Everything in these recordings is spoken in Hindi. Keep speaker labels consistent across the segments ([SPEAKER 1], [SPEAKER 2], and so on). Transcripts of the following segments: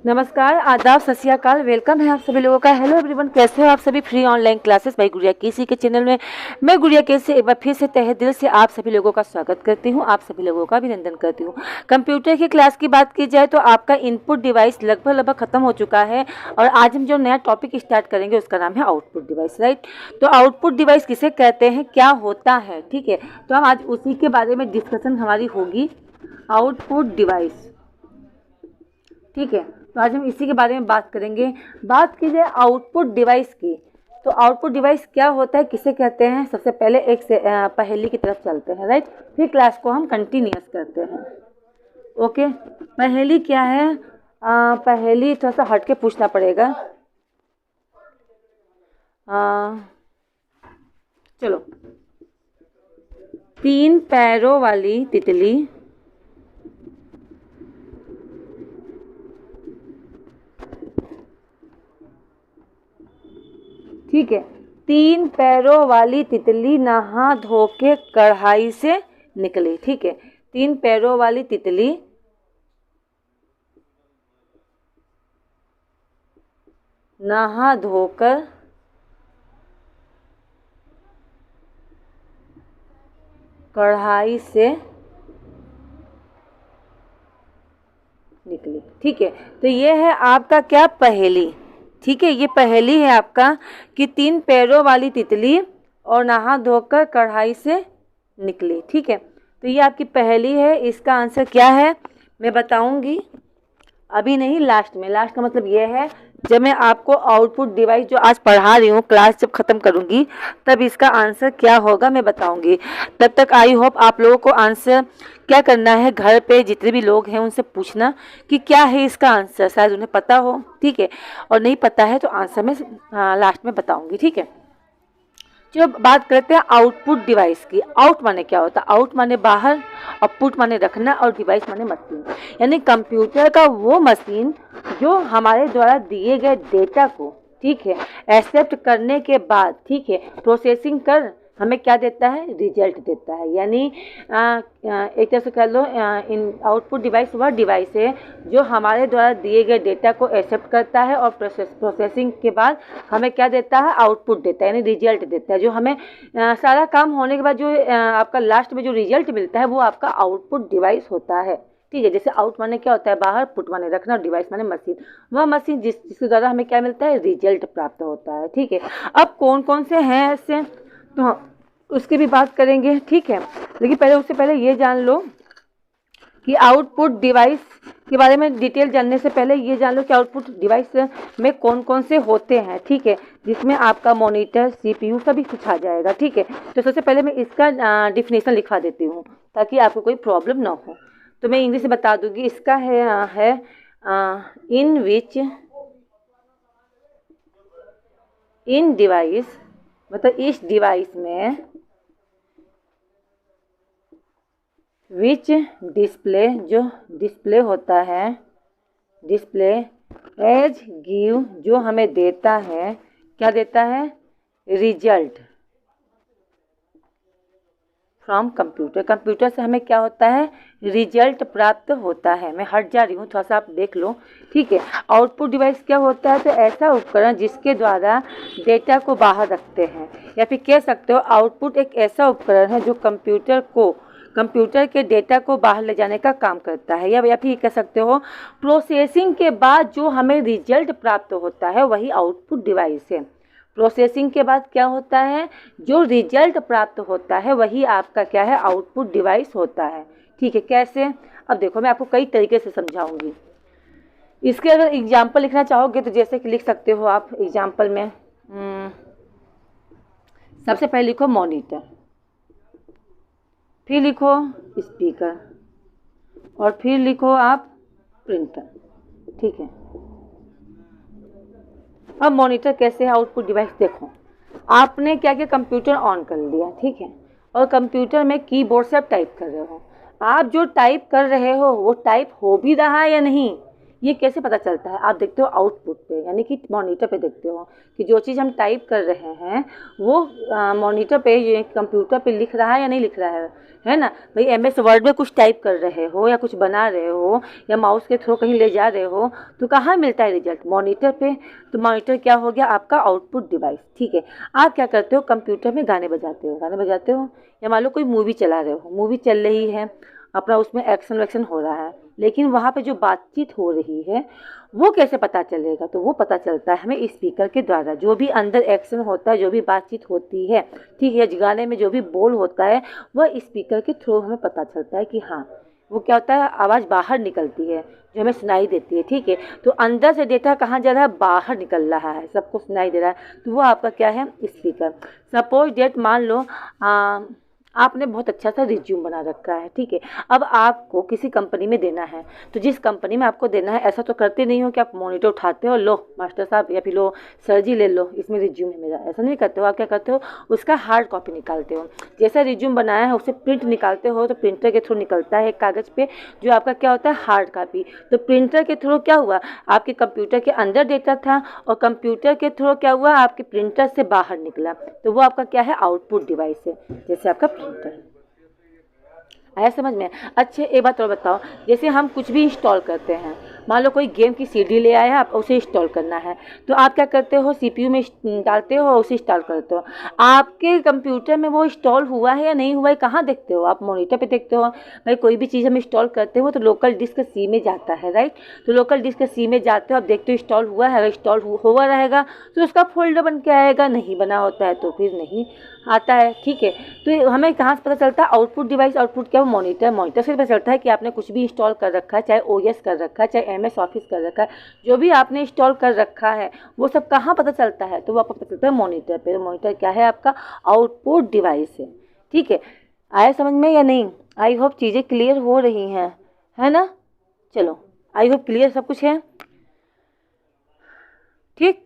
[SPEAKER 1] नमस्कार, आदाब, सत श्री अकाल। वेलकम है आप सभी लोगों का। हेलो एवरीवन, कैसे हो आप सभी। फ्री ऑनलाइन क्लासेस बाय गुड़िया केसी के चैनल में मैं गुड़िया केसी एक बार फिर से तहे दिल से आप सभी लोगों का स्वागत करती हूं, आप सभी लोगों का अभिनंदन करती हूं। कंप्यूटर की क्लास की बात की जाए तो आपका इनपुट डिवाइस लगभग खत्म हो चुका है और आज हम जो नया टॉपिक स्टार्ट करेंगे उसका नाम है आउटपुट डिवाइस, राइट। तो आउटपुट डिवाइस किसे कहते हैं, क्या होता है, ठीक है। तो हम आज उसी के बारे में डिस्कशन हमारी होगी, आउटपुट डिवाइस, ठीक है। तो आज हम इसी के बारे में बात करेंगे। बात की जाए आउटपुट डिवाइस की, तो आउटपुट डिवाइस क्या होता है, किसे कहते हैं, सबसे पहले एक से पहेली की तरफ चलते हैं, राइट। फिर क्लास को हम कंटिन्यूअस करते हैं। ओके, पहेली क्या है, पहेली थोड़ा सा हट के पूछना पड़ेगा। चलो, 3 पैरों वाली तितली ठीक है, 3 पैरों वाली तितली नहा धो के कढ़ाई से निकली, ठीक है। 3 पैरों वाली तितली नहा धोकर कढ़ाई से निकली, ठीक है। तो ये है आपका क्या, पहेली, ठीक है। ये पहेली है आपका कि 3 पैरों वाली तितली और नहा धोकर कढ़ाई से निकली, ठीक है। तो ये आपकी पहेली है। इसका आंसर क्या है मैं बताऊंगी, अभी नहीं, लास्ट में। लास्ट का मतलब ये है जब मैं आपको आउटपुट डिवाइस जो आज पढ़ा रही हूँ, क्लास जब ख़त्म करूँगी तब इसका आंसर क्या होगा मैं बताऊँगी। तब तक आई होप आप लोगों को आंसर क्या करना है, घर पे जितने भी लोग हैं उनसे पूछना कि क्या है इसका आंसर, शायद उन्हें पता हो, ठीक है। और नहीं पता है तो आंसर मैं लास्ट में बताऊँगी, ठीक है। चलो बात करते हैं आउटपुट डिवाइस की। आउट माने क्या होता है, आउट माने बाहर और पुट माने रखना और डिवाइस माने मशीन, यानी कंप्यूटर का वो मशीन जो हमारे द्वारा दिए गए डेटा को, ठीक है, एक्सेप्ट करने के बाद, ठीक है, प्रोसेसिंग कर हमें क्या देता है, रिजल्ट देता है। यानी एक तरह से कह लो, इन आउटपुट डिवाइस वह डिवाइस है जो हमारे द्वारा दिए गए डेटा को एक्सेप्ट करता है और प्रोसेसिंग के बाद हमें क्या देता है, आउटपुट देता है, यानी रिजल्ट देता है। जो हमें सारा काम होने के बाद जो आपका लास्ट में जो रिजल्ट मिलता है वो आपका आउटपुट डिवाइस होता है, ठीक है। जैसे आउट माने क्या होता है, बाहर, पुट माने रखना और डिवाइस माने मशीन, वह मशीन जिसके द्वारा हमें क्या मिलता है, रिजल्ट प्राप्त होता है, ठीक है। अब कौन कौन से हैं ऐसे, तो उसकी भी बात करेंगे, ठीक है। लेकिन पहले उससे पहले ये जान लो कि आउटपुट डिवाइस के बारे में डिटेल जानने से पहले ये जान लो कि आउटपुट डिवाइस में कौन कौन से होते हैं, ठीक है। जिसमें आपका मॉनिटर, सीपीयू सभी कुछ आ जाएगा, ठीक है। तो सबसे पहले मैं इसका डिफिनेशन लिखवा देती हूँ ताकि आपको कोई प्रॉब्लम ना हो। तो मैं इंग्लिश में बता दूंगी। इसका है इन विच, इन डिवाइस मतलब इस डिवाइस में, विच डिस्प्ले जो डिस्प्ले होता है, डिस्प्ले एज गिव जो हमें देता है, क्या देता है, रिजल्ट फ्रॉम कंप्यूटर। कंप्यूटर से हमें क्या होता है, रिजल्ट प्राप्त होता है। मैं हट जा रही हूँ, थोड़ा सा आप देख लो, ठीक है। आउटपुट डिवाइस क्या होता है, तो ऐसा उपकरण जिसके द्वारा डेटा को बाहर रखते हैं, या फिर कह सकते हो आउटपुट एक ऐसा उपकरण है जो कंप्यूटर के डेटा को बाहर ले जाने का काम करता है, या फिर कह सकते हो प्रोसेसिंग के बाद जो हमें रिजल्ट प्राप्त होता है वही आउटपुट डिवाइस है। प्रोसेसिंग के बाद क्या होता है, जो रिजल्ट प्राप्त होता है वही आपका क्या है, आउटपुट डिवाइस होता है, ठीक है। कैसे, अब देखो मैं आपको कई तरीके से समझाऊंगी। इसके अगर एग्जाम्पल लिखना चाहोगे तो जैसे कि लिख सकते हो आप एग्जाम्पल में, सबसे पहले लिखो मॉनिटर, फिर लिखो स्पीकर और फिर लिखो आप प्रिंटर, ठीक है। अब मॉनिटर कैसे है आउटपुट डिवाइस, देखो आपने क्या किया, कंप्यूटर ऑन कर लिया, ठीक है, और कंप्यूटर में कीबोर्ड से आप टाइप कर रहे हो। आप जो टाइप कर रहे हो वो टाइप हो भी रहा है या नहीं, ये कैसे पता चलता है? आप देखते हो आउटपुट पे, यानी कि मॉनिटर पे देखते हो कि जो चीज़ हम टाइप कर रहे हैं वो मॉनिटर पे, ये कंप्यूटर पे लिख रहा है या नहीं लिख रहा है ना। भाई एमएस वर्ड में कुछ टाइप कर रहे हो या कुछ बना रहे हो या माउस के थ्रू कहीं ले जा रहे हो तो कहाँ मिलता है रिजल्ट? मॉनिटर पे। तो मॉनिटर क्या हो गया? आपका आउटपुट डिवाइस। ठीक है, आप क्या करते हो? कंप्यूटर में गाने बजाते हो या मान लो कोई मूवी चला रहे हो, मूवी चल रही है, अपना उसमें एक्शन वैक्शन हो रहा है, लेकिन वहाँ पे जो बातचीत हो रही है वो कैसे पता चलेगा? तो वो पता चलता है हमें स्पीकर के द्वारा। जो भी अंदर एक्शन होता है, जो भी बातचीत होती है, ठीक है, गाने में जो भी बोल होता है वह स्पीकर के थ्रू हमें पता चलता है कि हाँ, वो क्या होता है, आवाज़ बाहर निकलती है जो हमें सुनाई देती है। ठीक है, तो अंदर से डेटा कहाँ जा रहा है? बाहर निकल रहा है, सबको सुनाई दे रहा है, तो वो आपका क्या है? स्पीकर। सपोज डेट मान लो आपने बहुत अच्छा सा रिज्यूम बना रखा है। ठीक है, अब आपको किसी कंपनी में देना है, तो जिस कंपनी में आपको देना है ऐसा तो करते नहीं हो कि आप मॉनिटर उठाते हो, लो मास्टर साहब या फिर लो सर जी ले लो, इसमें रिज्यूम है मेरा, ऐसा नहीं करते हो। आप क्या करते हो? उसका हार्ड कॉपी निकालते हो। जैसा रिज्यूम बनाया है उसे प्रिंट निकालते हो, तो प्रिंटर के थ्रू निकलता है एक कागज़ पे, जो आपका क्या होता है? Hard copy. तो प्रिंटर के थ्रू क्या हुआ? आपके कंप्यूटर के अंदर डेटा था और कंप्यूटर के थ्रू क्या हुआ? आपके प्रिंटर से बाहर निकला, तो वो आपका क्या है? आउटपुट डिवाइस है, जैसे आपका प्रिंटर। आया समझ में? अच्छे, एक बात और बताओ, जैसे हम कुछ भी इंस्टॉल करते हैं, मान लो कोई गेम की सीडी ले आया, आप उसे इंस्टॉल करना है, तो आप क्या करते हो? सीपीयू में डालते हो और उसे इंस्टॉल करते हो। आपके कंप्यूटर में वो इंस्टॉल हुआ है या नहीं हुआ है कहाँ देखते हो? आप मॉनिटर पे देखते हो। भाई कोई भी चीज़ हम इंस्टॉल करते हो तो लोकल डिस्क सी में जाता है, राइट? तो लोकल डिस्क सी में जाते हो, आप देखते हो इंस्टॉल हुआ है, अगर इंस्टॉल हुआ रहेगा तो उसका फोल्डर बन के आएगा, नहीं बना होता है तो फिर नहीं आता है। ठीक है, तो हमें कहाँ से पता चलता है? Output device. आउटपुट क्या? मॉनिटर से पता चलता है कि आपने कुछ भी इंस्टॉल कर रखा है, चाहे ओएस कर रखा है, चाहे एमएस ऑफिस कर रखा है, जो भी आपने इंस्टॉल कर रखा है वो सब कहाँ पता चलता है? तो वो आपको पता चलता है मॉनिटर पे। मॉनिटर क्या है? आपका आउटपुट डिवाइस है। ठीक है, आया समझ में या नहीं? आई होप चीज़ें क्लियर हो रही हैं, है ना? चलो, आई होप क्लियर सब कुछ है। ठीक,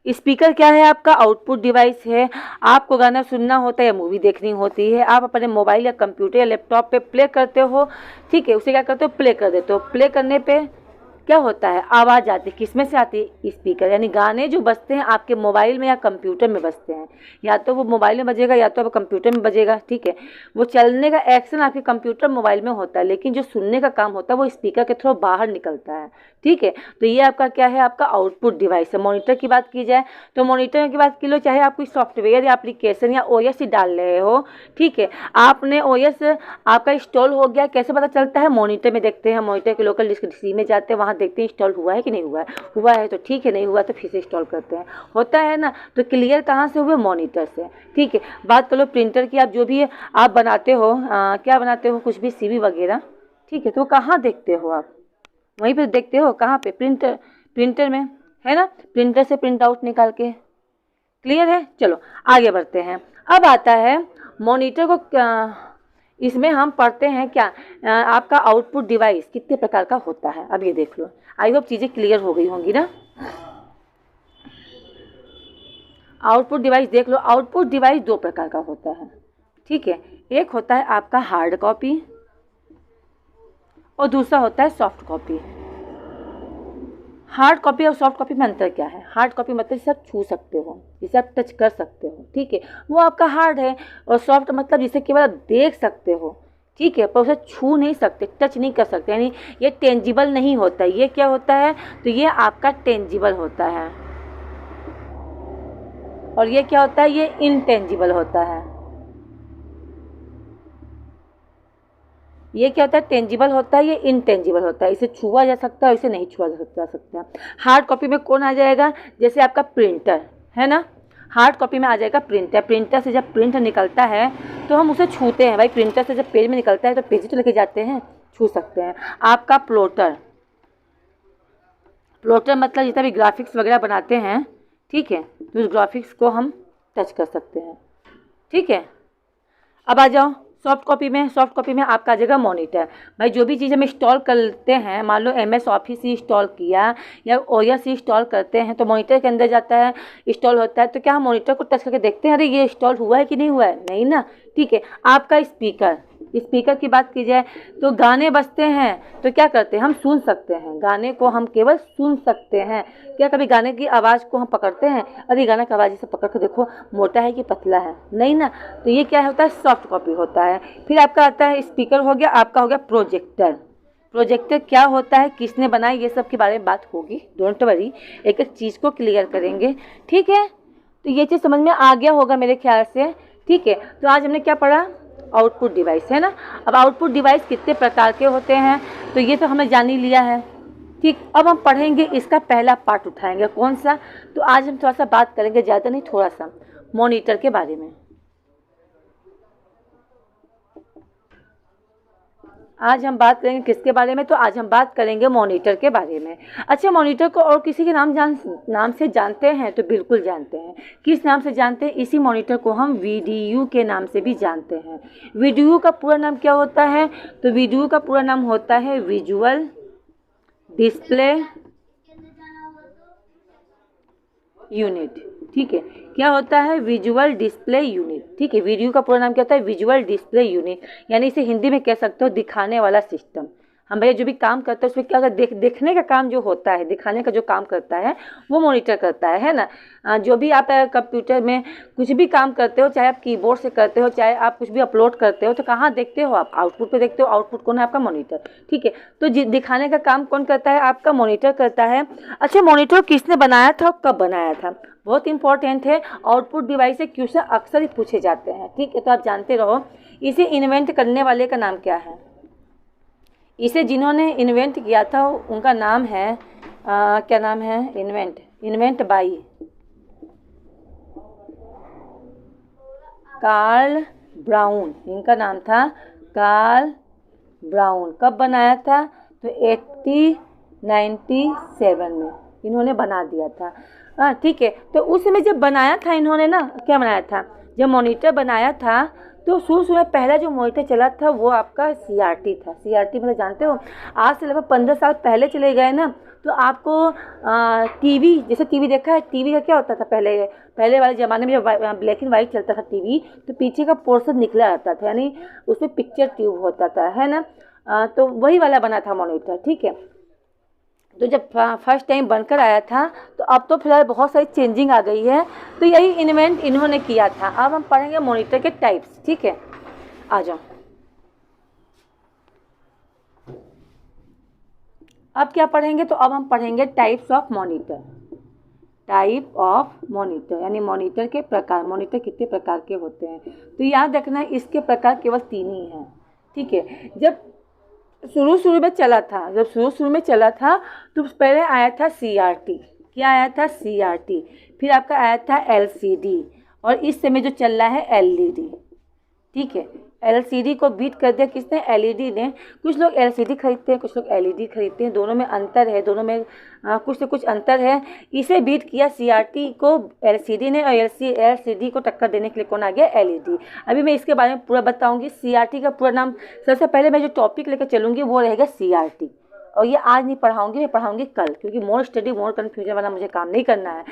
[SPEAKER 1] स्पीकर क्या है? आपका आउटपुट डिवाइस है। आपको गाना सुनना होता है या मूवी देखनी होती है, आप अपने मोबाइल या कंप्यूटर या लैपटॉप पे प्ले करते हो। ठीक है, उसे क्या करते हो? प्ले कर देते हो। प्ले करने पे क्या होता है? आवाज़ आती है। किसमें से आती है? स्पीकर। यानी गाने जो बजते हैं आपके मोबाइल में या कंप्यूटर में बजते हैं, या तो वो मोबाइल में बजेगा या तो कंप्यूटर में बजेगा। ठीक है, वो चलने का एक्शन आपके कंप्यूटर मोबाइल में होता है, लेकिन जो सुनने का काम होता है वो स्पीकर के थ्रू बाहर निकलता है। ठीक है, तो ये आपका क्या है? आपका आउटपुट डिवाइस है। मॉनिटर की बात की जाए तो मॉनिटर की बात की लो, चाहे आप कोई सॉफ्टवेयर या एप्लीकेशन या ओएस ही डाल रहे हो। ठीक है, आपने ओएस आपका इंस्टॉल हो गया, कैसे पता चलता है? मॉनिटर में देखते हैं। मॉनिटर के लोकल डिस्क सी में जाते हैं, वहाँ देखते हैं इंस्टॉल हुआ है कि नहीं हुआ है। हुआ है तो ठीक है, नहीं हुआ तो फिर से इंस्टॉल करते हैं। होता है ना? तो क्लियर कहाँ से हुए? मॉनिटर से। ठीक है, बात करो प्रिंटर की। आप जो भी आप बनाते हो, क्या बनाते हो? कुछ भी सीवी वगैरह। ठीक है, तो कहाँ देखते हो आप? वहीं पे देखते हो। कहाँ पे? प्रिंटर में, है ना? प्रिंटर से प्रिंट आउट निकाल के। क्लियर है? चलो आगे बढ़ते हैं। अब आता है मॉनिटर को इसमें हम पढ़ते हैं क्या? आपका आउटपुट डिवाइस कितने प्रकार का होता है, अब ये देख लो। आई होप चीज़ें क्लियर हो गई होंगी ना। आउटपुट डिवाइस देख लो। आउटपुट डिवाइस दो प्रकार का होता है। ठीक है, एक होता है आपका हार्ड कॉपी और दूसरा होता है सॉफ्ट कॉपी। हार्ड कॉपी और सॉफ्ट कॉपी में अंतर क्या है? हार्ड कॉपी मतलब जिसे आप छू सकते हो, जिसे आप टच कर सकते हो। ठीक है, वो आपका हार्ड है। और सॉफ्ट मतलब जिसे केवल आप देख सकते हो, ठीक है, पर उसे छू नहीं सकते, टच नहीं कर सकते, यानी ये टेंजिबल नहीं होता। ये क्या होता है? तो ये आपका टेंजिबल होता है। और ये क्या होता है? ये इनटेंजिबल होता है। ये क्या होता है? टेंजिबल होता है, ये इनटेंजिबल होता है। इसे छुआ जा सकता है, इसे नहीं छुआ जा सकता। हार्ड कॉपी में कौन आ जाएगा? जैसे आपका प्रिंटर है ना, हार्ड कॉपी में आ जाएगा प्रिंटर। प्रिंटर से जब प्रिंट निकलता है तो हम उसे छूते हैं। भाई प्रिंटर से जब पेज में निकलता है तो पेज तो लेके जाते हैं, छू सकते हैं। आपका प्लॉटर मतलब जितना भी ग्राफिक्स वगैरह बनाते हैं, ठीक है, तो उस ग्राफिक्स को हम टच कर सकते हैं। ठीक है, अब आ जाओ सॉफ्ट कॉपी में आपका आ जाएगा मॉनिटर। भाई जो भी चीज़ हम इंस्टॉल करते हैं, मान लो एमएस ऑफिस ही इंस्टॉल किया या ओएस ही इंस्टॉल करते हैं, तो मॉनिटर के अंदर जाता है, इंस्टॉल होता है, तो क्या हम मॉनिटर को टच करके देखते हैं अरे ये इंस्टॉल हुआ है कि नहीं हुआ है? नहीं ना। ठीक है, आपका स्पीकर की बात की जाए तो गाने बजते हैं तो क्या करते हैं, हम सुन सकते हैं, गाने को हम केवल सुन सकते हैं। क्या कभी गाने की आवाज़ को हम पकड़ते हैं, अरे गाना की आवाज़ से पकड़ के देखो मोटा है कि पतला है, नहीं ना। तो ये क्या होता है, सॉफ्ट कॉपी होता है। फिर आपका आता है स्पीकर हो गया, आपका हो गया प्रोजेक्टर। प्रोजेक्टर क्या होता है, किसने बनाया, ये सब के बारे में बात होगी, डोंट वरी, एक एक चीज़ को क्लियर करेंगे, ठीक है। तो ये चीज़ समझ में आ गया होगा मेरे ख्याल से, ठीक है। तो आज हमने क्या पढ़ा, आउटपुट डिवाइस, है ना। अब आउटपुट डिवाइस कितने प्रकार के होते हैं तो ये तो हमने जान ही लिया है, ठीक। अब हम पढ़ेंगे इसका पहला पार्ट उठाएंगे, कौन सा, तो आज हम थोड़ा सा बात करेंगे, ज़्यादा नहीं थोड़ा सा, मॉनिटर के बारे में। आज हम बात करेंगे किसके बारे में, तो आज हम बात करेंगे मॉनिटर के बारे में। अच्छा, मॉनिटर को और किसी के नाम से जानते हैं, तो बिल्कुल जानते हैं। किस नाम से जानते हैं, इसी मॉनिटर को हम वीडीयू के नाम से भी जानते हैं। वीडीयू का पूरा नाम क्या होता है, तो वीडीयू का पूरा नाम होता है विजुअल डिस्प्ले यूनिट, ठीक है। क्या होता है, विजुअल डिस्प्ले यूनिट, ठीक है। वीडियो का पूरा नाम क्या होता है, विजुअल डिस्प्ले यूनिट, यानी इसे हिंदी में कह सकते हो दिखाने वाला सिस्टम। हम भैया जो भी काम करते हैं उसमें क्या होता है, देखने का काम जो होता है, दिखाने का जो काम करता है वो मॉनिटर करता है ना। जो भी आप कंप्यूटर में कुछ भी काम करते हो, चाहे आप कीबोर्ड से करते हो, चाहे आप कुछ भी अपलोड करते हो, तो कहाँ देखते हो आप, आउटपुट पे देखते हो। आउटपुट कौन है, आपका मॉनिटर, ठीक है। तो दिखाने का काम कौन करता है, आपका मॉनिटर करता है। अच्छा, मॉनिटर किसने बनाया था और कब बनाया था, बहुत इंपॉर्टेंट है। आउटपुट डिवाइस से क्वेश्चन अक्सर ही पूछे जाते हैं, ठीक है। तो आप जानते रहो, इसे इन्वेंट करने वाले का नाम क्या है, इसे जिन्होंने इन्वेंट किया था उनका नाम है क्या नाम है, इन्वेंट बाई कार्ल ब्राउन, इनका नाम था कार्ल ब्राउन। कब बनाया था, तो 1897 में इन्होंने बना दिया था, ठीक है। तो उस समय जब बनाया था इन्होंने ना, क्या बनाया था, जब मॉनिटर बनाया था तो शुरू में पहला जो मॉनिटर चला था वो आपका CRT था। CRT मतलब जानते हो, आज से लगभग 15 साल पहले चले गए ना। तो आपको टीवी, जैसे टीवी देखा है, टीवी का क्या होता था, पहले वाले ज़माने में जब ब्लैक एंड वाइट चलता था टीवी, तो पीछे का पोर्शन निकला रहता था, यानी उसमें पिक्चर ट्यूब होता था, है ना। तो वही वाला बना था मॉनिटर, ठीक है। तो जब फर्स्ट टाइम बनकर आया था, तो अब तो फिलहाल बहुत सारी चेंजिंग आ गई है। तो यही इन्वेंट इन्होंने किया था। अब हम पढ़ेंगे मॉनिटर के टाइप्स, ठीक है, आ जाओ। अब क्या पढ़ेंगे, तो अब हम पढ़ेंगे types of monitor. Type of monitor यानी मॉनिटर के प्रकार, मॉनिटर कितने प्रकार के होते हैं। तो याद रखना, इसके प्रकार केवल 3 ही हैं, ठीक है। जब शुरू में चला था, तो पहले आया था CRT। क्या आया था, CRT। फिर आपका आया था LCD, और इस समय जो चल रहा है LED, ठीक है। LCD को बीट कर दिया किसने, LED ने। कुछ लोग LCD खरीदते हैं, कुछ लोग LED खरीदते हैं, दोनों में अंतर है, दोनों में कुछ न कुछ अंतर है। इसे बीट किया CRT को LCD ने, और LCD को टक्कर देने के लिए कौन आ गया, LED। अभी मैं इसके बारे में पूरा बताऊंगी। CRT का पूरा नाम, सबसे पहले मैं जो टॉपिक लेकर चलूँगी वो रहेगा CRT, और ये आज नहीं पढ़ाऊंगी, मैं पढ़ाऊंगी कल, क्योंकि मोर स्टडी मोर कन्फ्यूजन वाला मुझे काम नहीं करना है।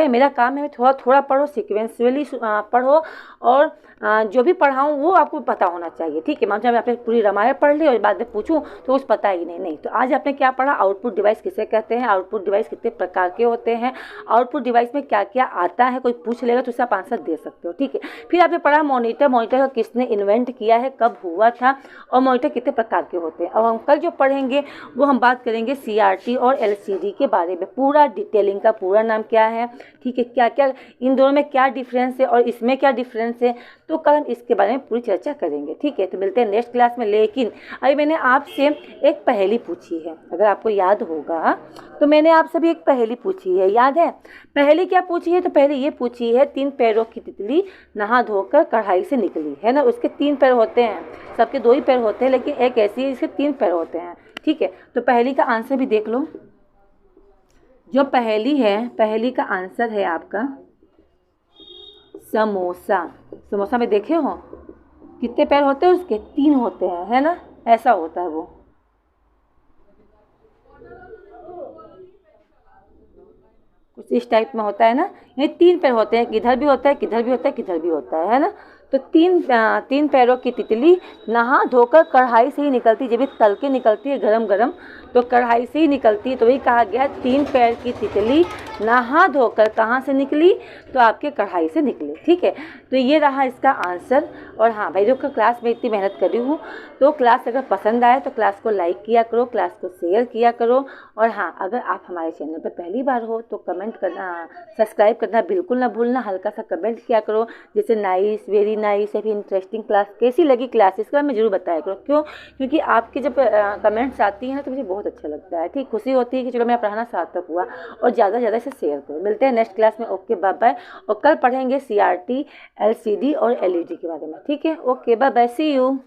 [SPEAKER 1] मेरा काम है थोड़ा थोड़ा पढ़ो, सिक्वेंसुअली पढ़ो, और जो भी पढ़ाऊँ वो आपको पता होना चाहिए, ठीक है। मतलब आपने पूरी रामायण पढ़ ली और बाद में पूछूँ तो कुछ पता ही नहीं। तो आज आपने क्या पढ़ा, आउटपुट डिवाइस किसे कहते हैं, आउटपुट डिवाइस कितने प्रकार के होते हैं, आउटपुट डिवाइस में क्या क्या आता है, कोई पूछ लेगा तो उससे आप आंसर दे सकते हो, ठीक है। फिर आपने पढ़ा मॉनिटर का किसने इन्वेंट किया है, कब हुआ था, और मॉनिटर कितने प्रकार के होते हैं। अब हम कल जो पढ़ेंगे वो हम बात करेंगे CRT और LCD के बारे में, पूरा डिटेलिंग का पूरा नाम क्या है, ठीक है, क्या क्या इन दोनों में क्या डिफरेंस है और इसमें क्या डिफरेंस है, तो कल हम इसके बारे में पूरी चर्चा करेंगे, ठीक है। तो मिलते हैं नेक्स्ट क्लास में। लेकिन अभी मैंने आपसे एक पहेली पूछी है, अगर आपको याद होगा तो मैंने आपसे भी एक पहेली पूछी है, याद है पहेली क्या पूछी है, तो पहले ये पूछी है, 3 पैरों की तितली नहा धोकर कढ़ाई से निकली, है ना। उसके 3 पैर होते हैं, सबके 2 ही पैर होते हैं, लेकिन एक ऐसी है इसके 3 पैर होते हैं, ठीक है। तो पहेली का आंसर भी देख लो। जो पहेली है, पहेली का आंसर है आपका समोसा। समोसा में देखे हो कितने पैर होते हैं, उसके 3 होते हैं, है ना, ऐसा होता है वो। कुछ इस टाइप में होता है ना, ये 3 पैर होते हैं, किधर भी होता है, किधर भी होता है, किधर भी होता है ना। तो तीन पैरों की तितली नहा धोकर कढ़ाई से ही निकलती, जब भी तल के निकलती है गरम गरम तो कढ़ाई से ही निकलती है, तो वही कहा गया है 3 पैर की तितली नहा धोकर कहाँ से निकली, तो आपके कढ़ाई से निकली। ठीक है, तो ये रहा इसका आंसर। और हाँ भाई देखो, क्लास में इतनी मेहनत कर रही हूँ, तो क्लास अगर पसंद आए तो क्लास को लाइक किया करो, क्लास को शेयर किया करो। और हाँ, अगर आप हमारे चैनल पर पहली बार हो तो कमेंट करना, सब्सक्राइब करना बिल्कुल ना भूलना, हल्का सा कमेंट किया करो, जैसे नाइस, वेरी नाइस या फिर इंटरेस्टिंग क्लास, कैसी लगी क्लास, इसका मैं ज़रूर बताया करो। क्यों? क्योंकि आपकी जब कमेंट्स आती हैं तो मुझे बहुत अच्छा लगता है। ठीक, खुशी होती है कि चलो मेरा पढ़ाना सार्थक हुआ। और ज़्यादा से ज़्यादा इसे शेयर करो। मिलते हैं नेक्स्ट क्लास में। Okay, bye bye. और कल पढ़ेंगे CRT, LCD और LED के बारे में। ठीक है, okay, bye bye, see you.